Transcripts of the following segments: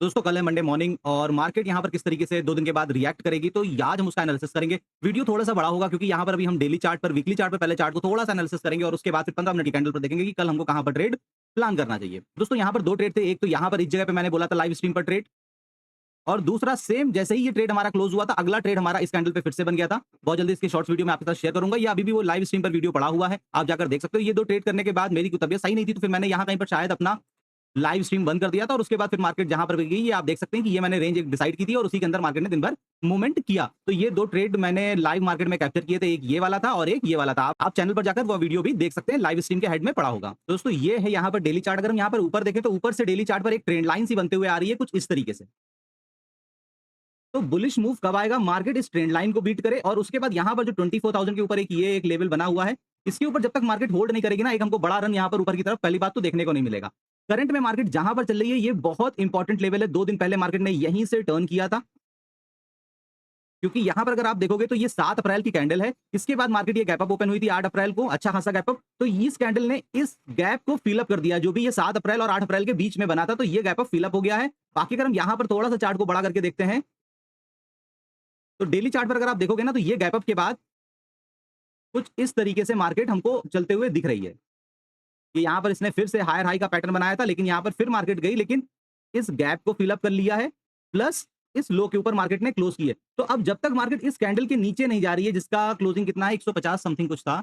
दोस्तों कल है मंडे मॉर्निंग और मार्केट यहाँ पर किस तरीके से 2 दिन के बाद रिएक्ट करेगी, तो आज हम उसका एनालिसिस करेंगे। वीडियो थोड़ा-सा बड़ा होगा क्योंकि यहाँ पर अभी हम डेली चार्ट पर, वीकली चार्ट पर पहले चार्ट को थोड़ा-सा एनालिसिस करेंगे और उसके बाद फिर 15 मिनट की कैंडल पर देखेंगे कि कल हमको कहाँ पर ट्रेड प्लान करना चाहिए। दोस्तों यहाँ पर 2 ट्रेड थे, एक तो यहाँ पर इस जगह पे मैंने बोला था लाइव स्ट्रीम पर ट्रेड, और दूसरा सेम जैसे ही ये ट्रेड हमारा क्लोज हुआ था, अगला ट्रेड हमारा इस कैंडल पे फिर से बन गया था। बहुत जल्दी इसके शॉर्ट्स वीडियो मैं आपके साथ शेयर करूँगा, या अभी भी वो लाइव स्ट्रीम पर वीडियो पड़ा हुआ है, आप जाकर देख सकते हो। ये 2 ट्रेड करने के बाद मेरी तबीयत सही नहीं थी, तो फिर मैंने यहाँ कहीं पर शायद अपना लाइव स्ट्रीम बंद कर दिया था और उसके बाद फिर मार्केट जहां पर भी गई, ये आप देख सकते हैं कि ये मैंने रेंज एक डिसाइड की थी और उसी के अंदर मार्केट ने दिन भर मूवमेंट किया। तो ये 2 ट्रेड मैंने लाइव मार्केट में कैप्चर किए थे, एक ये वाला था और एक ये वाला था। आप चैनल पर जाकर वो वीडियो भी देख सकते हैं, लाइव स्ट्रीम के हेड में पड़ा होगा। दोस्तों ये है यहाँ पर डेली चार्ट। अगर हम यहाँ पर ऊपर देखें तो ऊपर से डेली चार्ट पर एक ट्रेंड लाइन सी बनते हुए आ रही है कुछ इस तरीके से। तो बुलिश मूव कब आएगा, मार्केट इस ट्रेंड लाइन को बीट करे और उसके बाद यहाँ पर जो 24,000 के ऊपर एक लेवल बना हुआ है, इसके ऊपर जब तक मार्केट होल्ड नहीं करेगी ना, एक हमको बड़ा रन यहाँ पर ऊपर की तरफ पहली बात तो देखने को नहीं मिलेगा। करंट में मार्केट जहां पर चल रही है, ये बहुत इंपॉर्टेंट लेवल है। 2 दिन पहले मार्केट ने यहीं से टर्न किया था, क्योंकि यहां पर अगर आप देखोगे तो ये 7 अप्रैल की कैंडल है। इसके बाद मार्केट ये गैप अप ओपन हुई थी 8 अप्रैल को, अच्छा खासा गैप अप। तो इस कैंडल ने इस गैप को फिल अप कर दिया, जो भी ये 7 अप्रैल और 8 अप्रैल के बीच में बना था, तो ये गैप अप फिल अप हो गया है। बाकी अगर हम यहां पर थोड़ा सा चार्ट को बड़ा करके देखते हैं, तो डेली चार्ट पर अगर आप देखोगे ना, तो ये गैप अप के बाद कुछ इस तरीके से मार्केट हमको चलते हुए दिख रही है कि यहाँ पर इसने फिर से हायर हाई का पैटर्न बनाया था, लेकिन यहाँ पर फिर मार्केट गई, लेकिन इस गैप को फिल अप कर लिया है, प्लस इस लो के ऊपर मार्केट ने क्लोज की है। तो अब जब तक मार्केट इस कैंडल के नीचे नहीं जा रही है, जिसका क्लोजिंग कितना है 150 समथिंग कुछ था,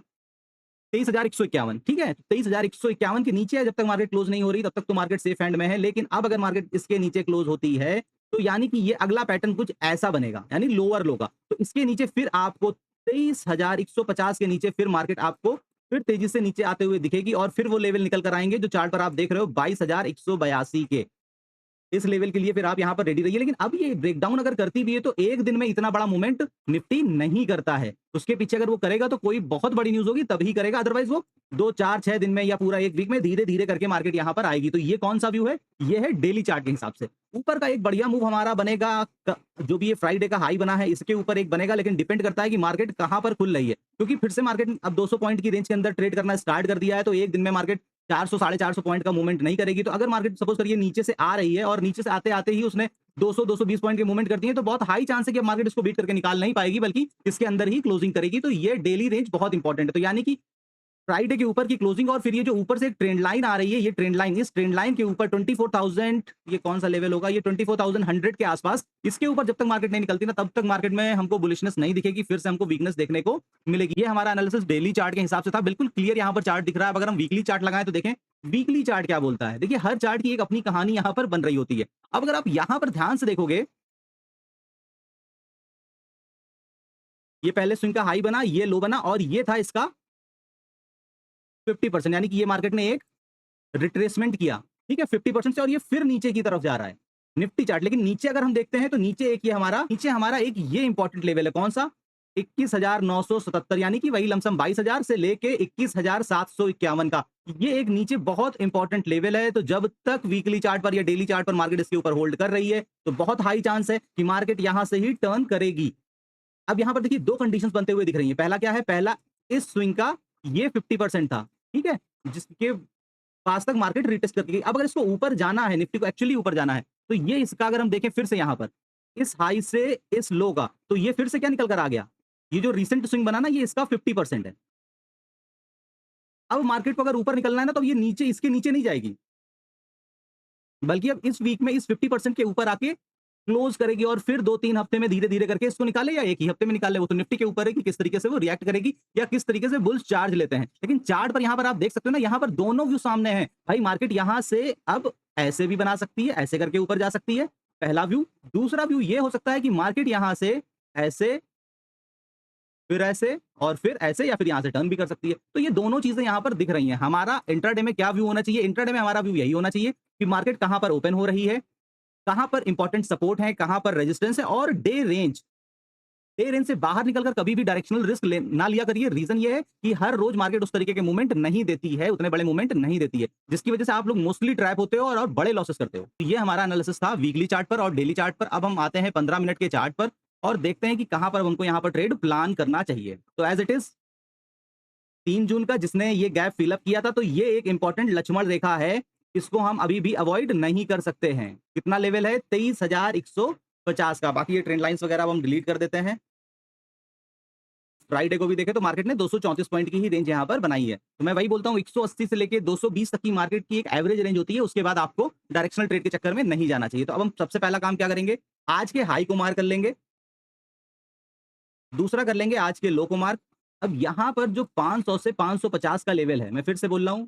23,151, ठीक है, 23,151 के नीचे है, जब तक मार्केट क्लोज नहीं हो रही तब तक तो मार्केट सेफ हैंड में है। लेकिन अब अगर मार्केट इसके नीचे क्लोज होती है, तो यानी कि ये अगला पैटर्न कुछ ऐसा बनेगा, यानी लोअर लो का। तो इसके नीचे फिर आपको 23,150 के नीचे फिर मार्केट आपको फिर तेजी से नीचे आते हुए दिखेगी और फिर वो लेवल निकल कर आएंगे जो चार्ट पर आप देख रहे हो 22,182 के। इस लेवल के लिए फिर आप यहाँ पर रेडी रहिए। लेकिन अब ये ब्रेकडाउन अगर करती भी है, तो एक दिन में इतना बड़ा मूवमेंट निफ्टी नहीं करता है। उसके पीछे अगर वो करेगा तो कोई बहुत बड़ी न्यूज होगी तभी करेगा, अदरवाइज वो 2 4 6 दिन में या पूरा एक वीक में धीरे धीरे करके मार्केट यहाँ पर आएगी। तो ये कौन सा व्यू है, ये है डेली चार्ट के हिसाब से। ऊपर का एक बढ़िया मूव हमारा बनेगा, जो भी ये फ्राइडे का हाई बना है इसके ऊपर एक बनेगा, लेकिन डिपेंड करता है कि मार्केट कहाँ पर खुल रही है। क्योंकि फिर से मार्केट अब 200 पॉइंट की रेंज के अंदर ट्रेड करना स्टार्ट कर दिया है, तो एक दिन में मार्केट 400 साढ़े 400 पॉइंट का मूवमेंट नहीं करेगी। तो अगर मार्केट सपोज करिए नीचे से आ रही है और नीचे से आते आते ही उसने 200 220 पॉइंट के मूवमेंट कर दिए, तो बहुत हाई चांस है कि अब मार्केट इसको बीट करके निकाल नहीं पाएगी, बल्कि इसके अंदर ही क्लोजिंग करेगी। तो ये डेली रेंज बहुत इंपॉर्टेंट है। तो यानी कि फ्राइडे के ऊपर की क्लोजिंग और फिर ये जो ऊपर से एक ट्रेंड लाइन आ रही है, ये ट्रेंड लाइन, इस ट्रेंड लाइन के ऊपर 24,000, ये कौन सा लेवल होगा, ये 24,100 के आसपास, इसके ऊपर जब तक मार्केट नहीं निकलती ना, तब तक मार्केट में हमको बुलिशनेस नहीं दिखेगी, फिर से हमको वीकनेस देखने को मिलेगी। ये हमारा एनालिसिस डेली चार्ट के हिसाब से था, बिल्कुल क्लियर यहाँ पर चार्ट दिख रहा है। अब अगर हम वीकली चार्ट लगाएं तो देखें वीकली चार्ट क्या बोलता है। देखिए हर चार्ट की एक अपनी कहानी यहाँ पर बन रही होती है। अब अगर आप यहाँ पर ध्यान से देखोगे, ये पहले स्विंग का हाई बना, ये लो बना और ये था इसका 50%, यानी कि ये मार्केट ने एक रिट्रेसमेंट किया, ठीक है, 50% से, और ये फिर नीचे की तरफ जा रहा है निफ्टी चार्ट। लेकिन नीचे अगर हम देखते हैं तो नीचे एक ये हमारा, नीचे हमारा एक ये इंपॉर्टेंट लेवल है, कौन सा, 21,977, यानी कि वही लमसम 22,000 से लेके 21,751 का, ये एक नीचे बहुत इंपॉर्टेंट लेवल है। तो जब तक वीकली चार्ट पर या डेली चार्ट पर मार्केट इसके ऊपर होल्ड कर रही है, तो बहुत हाई चांस है कि मार्केट यहां से ही टर्न करेगी। अब यहां पर देखिए 2 कंडीशंस बनते हुए दिख रही हैं। पहला क्या है, पहला इस स्विंग का ये 50% था, ठीक है, जिसके पास तक मार्केट रिटेस्ट करके गई। अब अगर इसको ऊपर जाना है, निफ्टी को एक्चुअली ऊपर जाना है, तो ये इसका अगर हम देखें फिर से यहाँ पर इस हाई से इस लो का, तो ये फिर से क्या निकल कर आ गया, ये जो रिसेंट स्विंग बना ना, ये इसका 50% है। अब मार्केट को अगर ऊपर निकलना है ना, तो ये नीचे, इसके नीचे नहीं जाएगी, बल्कि अब इस वीक में इस 50% के ऊपर आके क्लोज करेगी और फिर 2-3 हफ्ते में धीरे धीरे करके इसको निकाले, या एक ही हफ्ते में निकाले, वो तो निफ्टी के ऊपर है कि किस तरीके से वो रिएक्ट करेगी या किस तरीके से बुल्स चार्ज लेते हैं। लेकिन चार्ट पर यहाँ पर आप देख सकते हो ना, यहाँ पर दोनों व्यू सामने हैं भाई। मार्केट यहाँ से अब ऐसे भी बना सकती है, ऐसे करके ऊपर जा सकती है, पहला व्यू। दूसरा व्यू ये हो सकता है कि मार्केट यहाँ से ऐसे, फिर ऐसे और फिर ऐसे, या फिर यहाँ से टर्न भी कर सकती है। तो ये दोनों चीजें यहाँ पर दिख रही हैं। हमारा इंट्राडे में क्या व्यू होना चाहिए, इंट्राडे में हमारा व्यू यही होना चाहिए कि मार्केट कहाँ पर ओपन हो रही है, कहां पर इंपॉर्टेंट सपोर्ट है, कहां पर रेजिस्टेंस है, और डे रेंज, डे रेंज से बाहर निकलकर कभी भी डायरेक्शनल रिस्क ना लिया करिए। रीजन ये है कि हर रोज मार्केट उस तरीके के मूवमेंट नहीं देती है, उतने बड़े मूवमेंट नहीं देती है, जिसकी वजह से आप लोग मोस्टली ट्रैप होते हो और बड़े लॉसेस करते हो। तो ये हमारा एनालिसिस था वीकली चार्ट पर और डेली चार्ट पर। अब हम आते हैं 15 मिनट के चार्ट पर और देखते हैं कि कहां पर हमको यहां पर ट्रेड प्लान करना चाहिए। तो एज इट इज 3 जून का जिसने ये गैप फिलअप किया था, तो ये एक इंपॉर्टेंट लक्ष्मण रेखा है इसको हम अभी भी अवॉइड नहीं कर सकते हैं। कितना लेवल है? 23,150 का। बाकी ये ट्रेंड लाइन्स वगैरह अब हम डिलीट कर देते हैं। फ्राइडे को भी देखें तो मार्केट ने 234 पॉइंट की ही रेंज यहाँ पर बनाई है। तो मैं वही बोलता हूँ 180 से लेके 220 तक की मार्केट की एक एवरेज रेंज होती है, उसके बाद आपको डायरेक्शनल ट्रेड के चक्कर में नहीं जाना चाहिए। तो अब हम सबसे पहला काम क्या करेंगे? आज के हाई को मार्क कर लेंगे, दूसरा कर लेंगे आज के लो को मार्क। अब यहाँ पर जो 500 से 550 का लेवल है, मैं फिर से बोल रहा हूँ,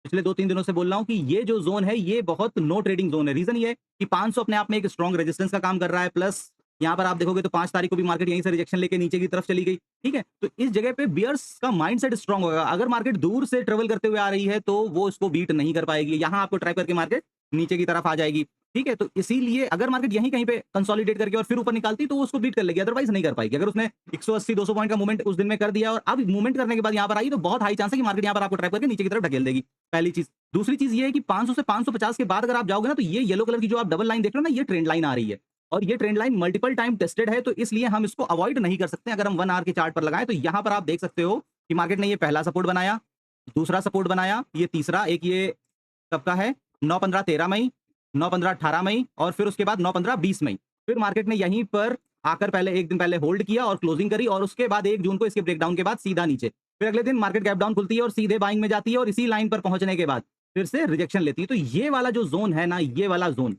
पिछले 2-3 दिनों से बोल रहा हूँ कि ये जो ज़ोन है, ये बहुत नो ट्रेडिंग ज़ोन है। रीज़न ये है कि 500 अपने आप में एक स्ट्रॉन्ग रेजिस्टेंस का काम कर रहा है, प्लस यहाँ पर आप देखोगे तो 5 तारीख को भी मार्केट यहीं से रिजेक्शन लेके नीचे की तरफ चली गई, ठीक है? तो इस जगह पे बियर्स का माइंडसेट स्ट्रॉन्ग होगा। अगर मार्केट दूर से ट्रेवल करते हुए आ रही है, तो वो इसको बीट नहीं कर पाएगी। यहाँ आपको ट्रैप करके मार्केट नीचे की तरफ आ जाएगी, ठीक है? तो इसीलिए अगर मार्केट यहीं कहीं पे कंसोलिडेट करके और फिर ऊपर निकालती, तो वो उसको बीट कर लेगी, अदरवाइज़ नहीं कर पाएगी। अगर उसने 180-200 पॉइंट का मूवमेंट उस दिन में कर दिया और अब मूवमेंट करने के बाद यहाँ पर आई, तो बहुत हाई चांस है कि मार्केट यहाँ पर आपको ट्रैप करके नीचे की तरफ ढकेल देगी, पहली चीज़। दूसरी चीज़ ये है कि 500 से 550 के बाद अगर आप जाओगे ना, तो ये येलो कलर की जो आप डबल लाइन देख रहे हो ना, ये ट्रेंड लाइन आ रही है और ये trend line multiple time tested है, तो इसलिए हम इसको अवॉइड नहीं कर सकते। अगर हम 1 आवर के चार्ट पर लगाएँ, तो यहाँ पर आप देख सकते हो कि मार्केट ने ये पहला सपोर्ट बनाया, दूसरा सपोर्ट बनाया, ये तीसरा, एक ये कब का है? 9-15-13 मई, 9-15-18 मई और फिर उसके बाद 9-15-20 मई। फिर मार्केट ने यहीं पर आकर पहले 1 दिन पहले होल्ड किया और क्लोजिंग करी और उसके बाद 1 जून को इसके ब्रेकडाउन के बाद सीधा नीचे। फिर अगले दिन मार्केट गैप डाउन खुलती है और सीधे बाइंग में जाती है और इसी लाइन पर पहुंचने के बाद फिर से रिजेक्शन लेती है। तो ये वाला जो ज़ोन है ना, ये वाला ज़ोन,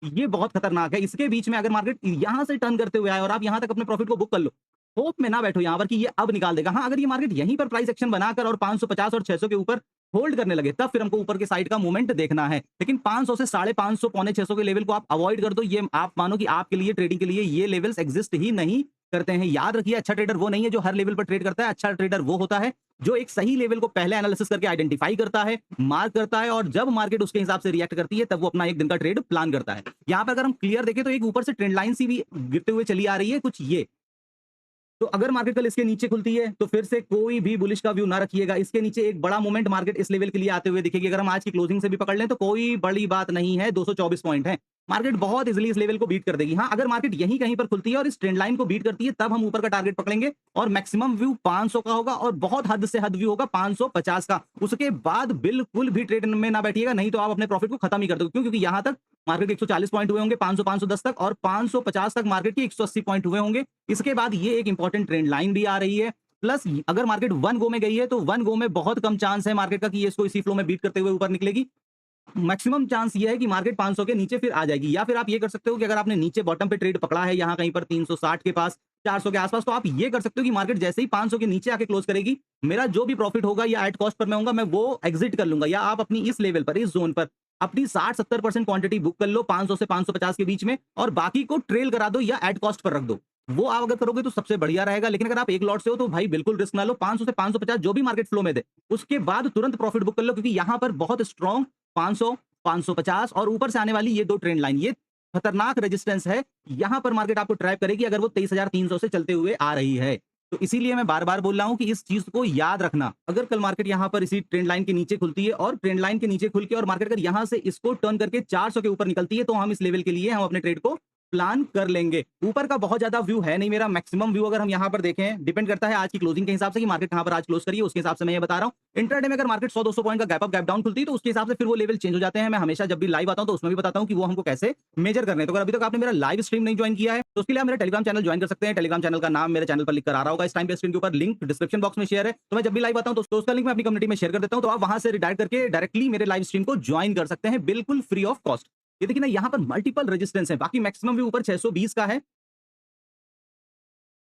ये बहुत खतरनाक है। इसके बीच में अगर मार्केट यहाँ से टर्न करते हुए आए और आप यहाँ तक अपने प्रॉफिट को बुक कर लो, होप में ना बैठो यहाँ पर कि ये अब निकाल देगा। हाँ, अगर ये मार्केट यहीं पर प्राइस एक्शन बनाकर और 550 और 600 के ऊपर होल्ड करने लगे, तब फिर हमको ऊपर के साइड का मूवमेंट देखना है। लेकिन 500 से 550 पौने 600 के लेवल को आप अवॉइड कर दो। ये आप मानो कि आपके लिए ट्रेडिंग के लिए ये लेवल्स एग्जिस्ट ही नहीं करते हैं। याद रखिए, अच्छा ट्रेडर वो नहीं है जो हर लेवल पर ट्रेड करता है। अच्छा ट्रेडर वो होता है जो एक सही लेवल को पहले एनालिसिस करके आइडेंटिफाई करता है, मार्क करता है और जब मार्केट उसके हिसाब से रिएक्ट करती है, तब वो अपना एक दिन का ट्रेड प्लान करता है। यहाँ पर अगर हम क्लियर देखें तो एक ऊपर से ट्रेंड लाइन सी भी गिरते हुए चली आ रही है कुछ ये। तो अगर मार्केट कल इसके नीचे खुलती है, तो फिर से कोई भी बुलिश का व्यू ना रखिएगा। इसके नीचे एक बड़ा मोमेंट मार्केट इस लेवल के लिए आते हुए दिखेगी। अगर हम आज की क्लोजिंग से भी पकड़ लें, तो कोई बड़ी बात नहीं है, 224 पॉइंट है। मार्केट बहुत इजीली इस लेवल को बीट कर देगी। हाँ, अगर मार्केट यहीं कहीं पर खुलती है और इस ट्रेंड लाइन को बीट करती है, तब हम ऊपर का टारगेट पकड़ेंगे और मैक्सिमम व्यू 500 का होगा और बहुत हद से हद व्यू होगा 550 का। उसके बाद बिल्कुल भी ट्रेड में ना बैठिएगा, नहीं तो आप अपने प्रॉफिट को खत्म ही कर दोगे। क्यों? क्योंकि यहाँ तक मार्केट के 140 पॉइंट हुए होंगे, 500 510 तक और 550 तक मार्केट के 180 पॉइंट हुए होंगे। इसके बाद ये एक इंपॉर्टेंट ट्रेंड लाइन भी आ रही है। प्लस अगर मार्केट 1 गो में गई है, तो 1 गो में बहुत कम चांस है मार्केट का कि ये इसको इसी फ्लो में बीट करते हुए ऊपर निकलेगी। मैक्सिमम चांस ये है कि मार्केट 500 के नीचे फिर आ जाएगी। या फिर आप ये कर सकते हो कि अगर आपने नीचे बॉटम पे ट्रेड पकड़ा है यहाँ कहीं पर 360 के पास, 400 के आसपास, तो आप ये कर सकते हो कि मार्केट जैसे ही 500 के नीचे आके क्लोज करेगी, मेरा जो भी प्रॉफिट होगा या एट कॉस्ट पर मैं होऊंगा, मैं वो एग्जिट कर लूंगा। या आप अपनी इस लेवल पर, इस जोन पर अपनी 60-70% क्वांटिटी बुक कर लो 500 से 550 के बीच में और बाकी को ट्रेल करा दो या एट कॉस्ट पर रख दो। वो आप अगर करोगे तो सबसे बढ़िया रहेगा। लेकिन अगर आप एक लॉट से हो, तो भाई बिल्कुल रिस्क ना लो। 500 से 550 जो भी मार्केट फ्लो में दे, उसके बाद तुरंत प्रॉफिट बुक कर लो, क्योंकि यहाँ पर बहुत स्ट्रॉन्ग 500, 550 और ऊपर से आने वाली ये 2 ट्रेंड लाइन, ये खतरनाक रेजिस्टेंस है। यहां पर मार्केट आपको ट्रैप करेगी अगर वो 23,300 से चलते हुए आ रही है। तो इसीलिए मैं बार-बार बोल रहा हूं कि इस चीज को याद रखना। अगर कल मार्केट यहां पर इसी ट्रेंड लाइन के नीचे खुलती है और ट्रेंड लाइन के नीचे खुल के और मार्केट अगर यहां से इसको टर्न करके 400 के ऊपर निकलती है, तो हम इस लेवल के लिए हम अपने ट्रेड को प्लान कर लेंगे। ऊपर का बहुत ज्यादा व्यू है नहीं मेरा। मैक्सिमम व्यू अगर हम यहां पर देखें, डिपेंड करता है आज की क्लोजिंग के हिसाब से कि मार्केट कहां पर आज क्लोज करिए, उसके हिसाब से मैं ये बता रहा हूं। इंट्राडे में अगर मार्केट 100-200 पॉइंट का गैप अप गैप डाउन खुलती है, तो उसके हिसाब से फिर वो लेवल चेंज हो जाते हैं। मैं हमेशा जब भी लाइव आता हूं, तो उसमें भी बताता हूं कि वो हमको कैसे मेजर करने हैं। तो अगर अभी तक आपने मेरा लाइव स्ट्रीम नहीं ज्वाइन किया है, तो उसके लिए आप मेरा टेलीग्राम चैनल ज्वाइन कर सकते हैं। टेलीग्राम चैनल का नाम मेरे चैनल पर लिख कर आ रहा होगा इस टाइम पे स्क्रीन के ऊपर। लिंक डिस्क्रिप्शन बॉक्स में शेयर है। तो मैं जब भी लाइव आता हूं, तो उसका लिंक मैं अपनी कम्युनिटी में शेयर कर देता हूं। तो आप वहां से रिडायरेक्ट करके डायरेक्टली मेरे लाइव स्ट्रीम को ज्वाइन कर सकते हैं, बिल्कुल फ्री ऑफ कॉस्ट। ये देखिए ना, यहाँ पर मल्टीपल रेजिस्टेंस है। बाकी मैक्सिमम भी ऊपर 620 का है,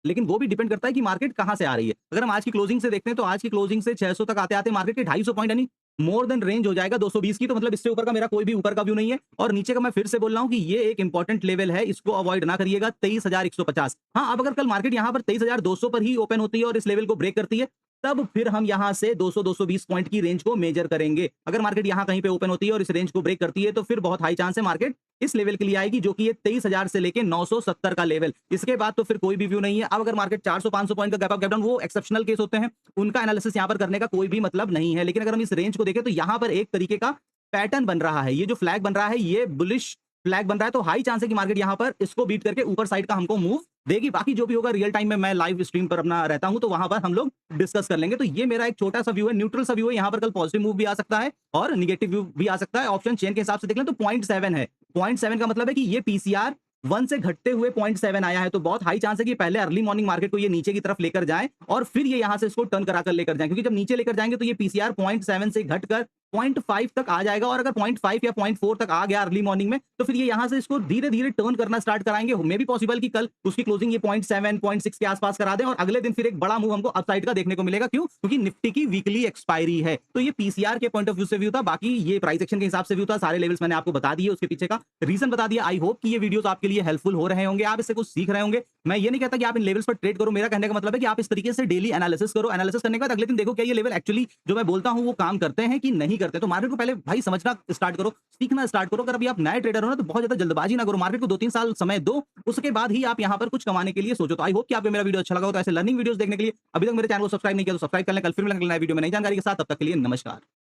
लेकिन वो भी डिपेंड करता है कि मार्केट कहां से आ रही है। अगर हम आज की क्लोजिंग से देखते हैं, तो आज की क्लोजिंग से 600 तक आते-आते मार्केट के 250 पॉइंट यानी मोर देन रेंज हो जाएगा 220 की। तो मतलब इससे ऊपर का मेरा कोई भी ऊपर का व्यू नहीं है। और नीचे का मैं फिर से बोल रहा हूं कि ये एक इंपॉर्टेंट लेवल है, इसको अवॉइड ना करिएगा, 23,150। हाँ, अब अगर कल मार्केट यहां पर 23,200 पर ही ओपन होती है और इस लेवल को ब्रेक करती है, तब फिर हम यहां से 200-220 पॉइंट की रेंज को मेजर करेंगे। अगर मार्केट यहां कहीं पे ओपन होती है और इस रेंज को ब्रेक करती है, तो फिर बहुत हाई चांस है मार्केट इस लेवल के लिए आएगी, जो कि ये 23,000 से लेके 970 का लेवल। इसके बाद तो फिर कोई भी व्यू नहीं है। अब अगर मार्केट 400-500 पॉइंट का गैप अप गैप डाउन, वो एक्सेप्शनल केस होते हैं, उनका एनालिसिस यहां पर करने का कोई भी मतलब नहीं है। लेकिन अगर हम इस रेंज को देखें, तो यहां पर एक तरीके का पैटर्न बन रहा है। ये जो फ्लैग बन रहा है, ये बुलिश फ्लैग बन रहा है। तो हाई चांस है कि मार्केट यहां पर इसको बीट करके ऊपर साइड का हमको मूव देगी। बाकी जो भी होगा रियल टाइम में मैं लाइव स्ट्रीम पर अपना रहता हूँ, तो वहाँ पर हम लोग डिस्कस कर लेंगे। तो ये मेरा एक छोटा-सा व्यू है, न्यूट्रल सा व्यू है। यहाँ पर कल पॉजिटिव मूव भी आ सकता है और नेगेटिव व्यू भी आ सकता है। ऑप्शन चेन के हिसाब से देख लें तो 0.7 है। 0.7 का मतलब है कि ये पीसीआर 1 से घटते हुए 0.7 आया है, तो बहुत हाई चांस है कि पहले अर्ली मॉर्निंग मार्केट को ये नीचे की तरफ लेकर जाएँ और फिर ये यहाँ से इसको टर्न कराकर लेकर जाएँ, क्योंकि जब नीचे लेकर जाएँगे तो ये पीसीआर 0.7 से घटकर 0.5 तक आ जाएगा, और अगर 0.5 या 0.4 तक आ गया अर्ली मॉर्निंग में, तो फिर ये यहाँ से इसको धीरे-धीरे टर्न करना स्टार्ट कराएँगे। मे बी पॉसिबल कि कल उसकी क्लोजिंग ये 0.7, 0.6 के आस-पास करा दें और अगले दिन फिर एक बड़ा मूव हमको अपसाइड का देखने को मिलेगा। क्यों? क्योंकि निफ्टी की वीकली एक्सपायरी है। तो ये पीसीआर के पॉइंट ऑफ व्यू से व्यू था, बाकी ये प्राइस एक्शन के हिसाब से व्यू था। सारे लेवल्स मैंने आपको बता दिए, उसके पीछे का रीजन बता दिया। आई होप कि ये वीडियोस आपके लिए हेल्पफुल हो रहे होंगे, आप इससे कुछ सीख रहे होंगे। मैं ये नहीं कहता कि आप इन लेवल्स पर ट्रेड करो, मेरा कहने का मतलब है कि आप इस तरीके से डेली एनालिसिस करो। एनालिसिस करने के बाद अगले दिन देखो क्या ये लेवल एक्चुअली जो मैं बोलता हूँ वो काम करते हैं कि नहीं करते। तो मार्केट को पहले भाई समझना स्टार्ट करो, सीखना स्टार्ट करो। अगर अभी आप नए ट्रेडर हो ना, तो बहुत ज्यादा जल्दबाजी ना करो, मार्केट को 2-3 साल समय दो, उसके बाद ही आप यहाँ पर कुछ कमाने के लिए सोचो। तो आई होप कि आपको मेरा वीडियो अच्छा लगा हो। तो ऐसे लर्निंग वीडियोस देखने के लिए अभी तक मेरे चैनल को सब्सक्राइब नहीं किया तो सब्सक्राइब कर लें। कल फिर मिलेंगे नए वीडियो में नई जानकारी के साथ, तब तक के लिए नमस्कार।